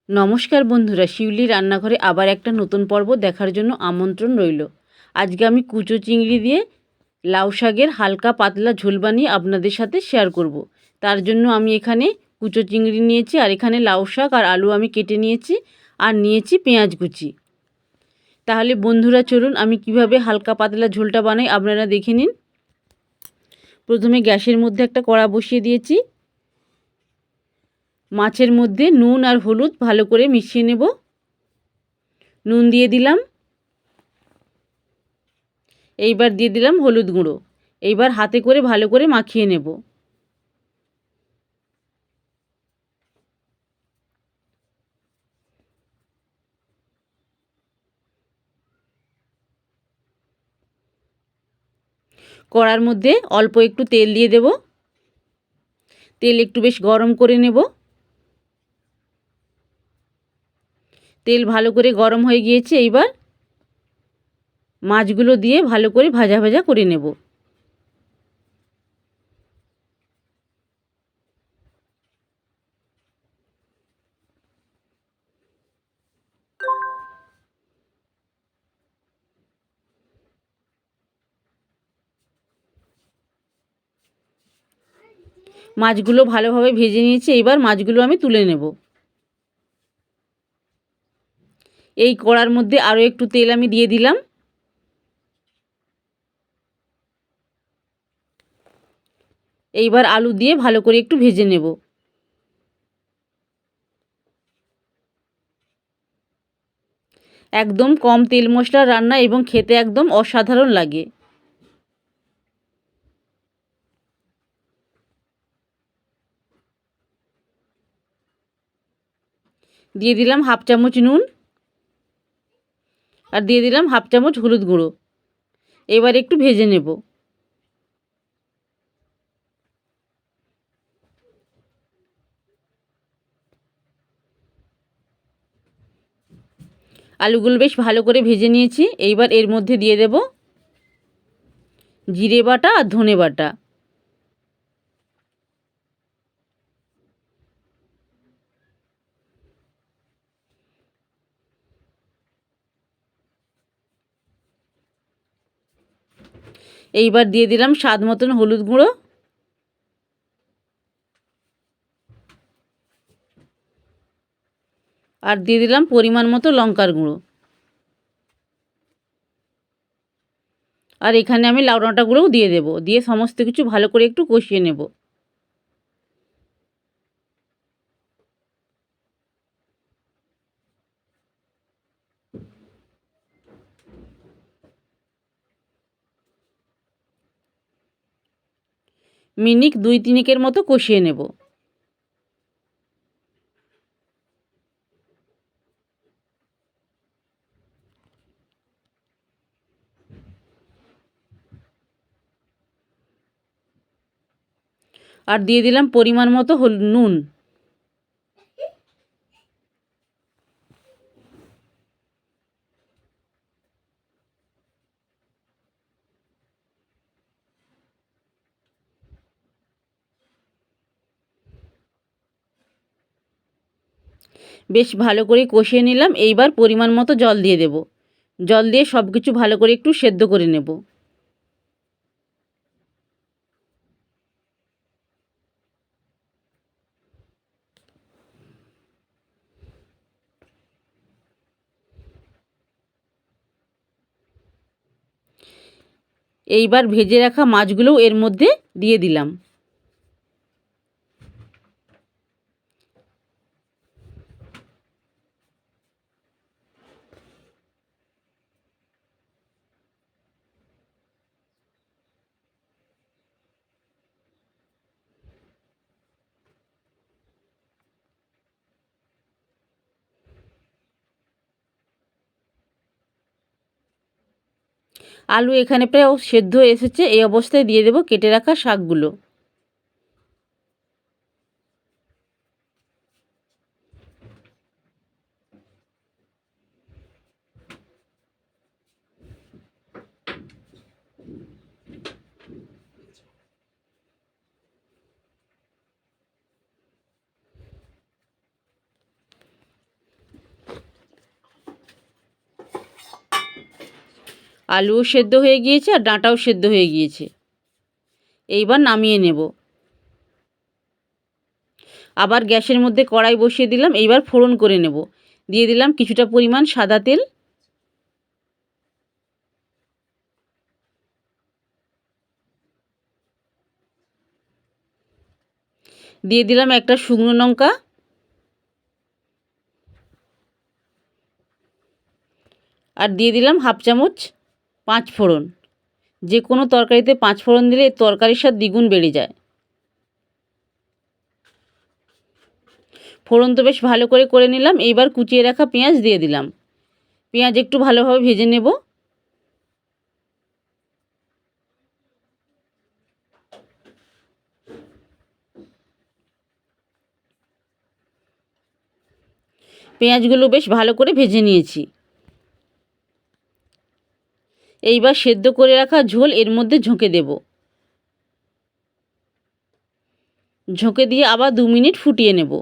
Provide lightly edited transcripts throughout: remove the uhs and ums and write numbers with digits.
নমস্কার বন্ধুরা, শিউলি রান্নাঘরে আবার একটা নতুন পর্ব দেখার জন্য আমন্ত্রণ রইল। আজকে আমি কুচো চিংড়ি দিয়ে লাউ শাকের হালকা পাতলা ঝোল বানিয়ে আপনাদের সাথে শেয়ার করব। তার জন্য আমি এখানে কুচো চিংড়ি নিয়েছি, আর এখানে লাউ শাক আর আলু আমি কেটে নিয়েছি, আর নিয়েছি পেঁয়াজ কুচি। তাহলে বন্ধুরা চলুন আমি কিভাবে হালকা পাতলা ঝোলটা বানাই আপনারা দেখে নিন। প্রথমে গ্যাসের মধ্যে একটা কড়া বসিয়ে দিয়েছি। মাছের মধ্যে নুন আর হলুদ ভালো করে মিশিয়ে নেব। নুন দিয়ে দিলাম, এইবার দিয়ে দিলাম হলুদ গুঁড়ো। এইবার হাতে করে ভালো করে মাখিয়ে নেব। কড়ার মধ্যে অল্প একটু তেল দিয়ে দেব। তেল একটু বেশ গরম করে নেব। তেল ভালো করে গরম হয়ে গিয়েছে, এইবার মাছগুলো দিয়ে ভালো করে ভাজা ভাজা করে নেব। মাছগুলো ভালোভাবে ভেজে নিয়েছি, এইবার মাছগুলো আমি তুলে নেব। এই কড়ার মধ্যে আরও একটু তেল আমি দিয়ে দিলাম। এইবার আলু দিয়ে ভালো করে একটু ভেজে নেব। একদম কম তেল মশলার রান্না এবং খেতে একদম অসাধারণ লাগে। দিয়ে দিলাম হাফ চামচ নুন, আর দিয়ে দিলাম হাফ চামচ হলুদ গুঁড়ো। এবার একটু ভেজে নেব। আলুগুলো বেশ ভালো করে ভেজে নিয়েছি। এইবার এর মধ্যে দিয়ে দেব জিরে বাটা আর ধনে বাটা। এইবার দিয়ে দিলাম স্বাদ মতন হলুদ গুঁড়ো, আর দিয়ে দিলাম পরিমাণ মতো লঙ্কার গুঁড়ো। আর এখানে আমি লাউ ডাঁটাগুলোও দিয়ে দেব। দিয়ে সমস্ত কিছু ভালো করে একটু কষিয়ে নেব। মিনিট 2-3 মতো কষিয়ে নেব। আর দিয়ে দিলাম পরিমাণ মতো নুন। বেশ ভালো করে কষিয়ে নিলাম। এইবার পরিমাণ মতো জল দিয়ে দেব। জল দিয়ে সব কিছু ভালো করে একটু সেদ্ধ করে নেব। এইবার ভেজে রাখা মাছগুলোও এর মধ্যে দিয়ে দিলাম। আলু এখানে প্রায় সেদ্ধ এসেছে। এই অবস্থায় দিয়ে দেব কেটে রাখা শাকগুলো। আলুও সেদ্ধ হয়ে গিয়েছে আর ডাঁটাও সেদ্ধ হয়ে গিয়েছে। এইবার নামিয়ে নেব। আবার গ্যাসের মধ্যে কড়াই বসিয়ে দিলাম। এইবার ফোড়ন করে নেব। দিয়ে দিলাম কিছুটা পরিমাণ সাদা তেল, দিয়ে দিলাম একটা শুকনো লঙ্কা, আর দিয়ে দিলাম হাফ চামচ পাঁচ ফোড়ন। যে কোনো তরকারিতে পাঁচ ফোড়ন দিলে তরকারির স্বাদ দ্বিগুণ বেড়ে যায়। ফোড়ন তো বেশ ভালো করে নিলাম। এইবার কুচিয়ে রাখা পেঁয়াজ দিয়ে দিলাম। পেঁয়াজ একটু ভালোভাবে ভেজে নেব। পেঁয়াজগুলো বেশ ভালো করে ভেজে নিয়েছি। এইবার সেদ্ধ করে রাখা ঝোল এর মধ্যে ঝোঁকে দেব। ঝোঁকে দিয়ে আবার 2 মিনিট ফুটিয়ে নেব।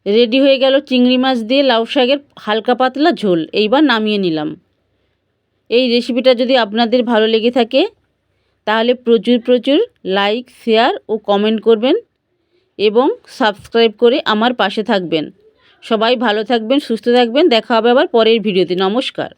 রেডি হয়ে গেল চিংড়ি মাছ দিয়ে লাউ শাকের হালকা পাতলা ঝোল। এইবার নামিয়ে নিলাম। এই রেসিপিটা যদি আপনাদের ভালো লেগে থাকে তাহলে প্রচুর লাইক, শেয়ার ও কমেন্ট করবেন এবং সাবস্ক্রাইব করে আমার পাশে থাকবেন। সবাই ভালো থাকবেন, সুস্থ থাকবেন। দেখা হবে আবার পরের ভিডিওতে। নমস্কার।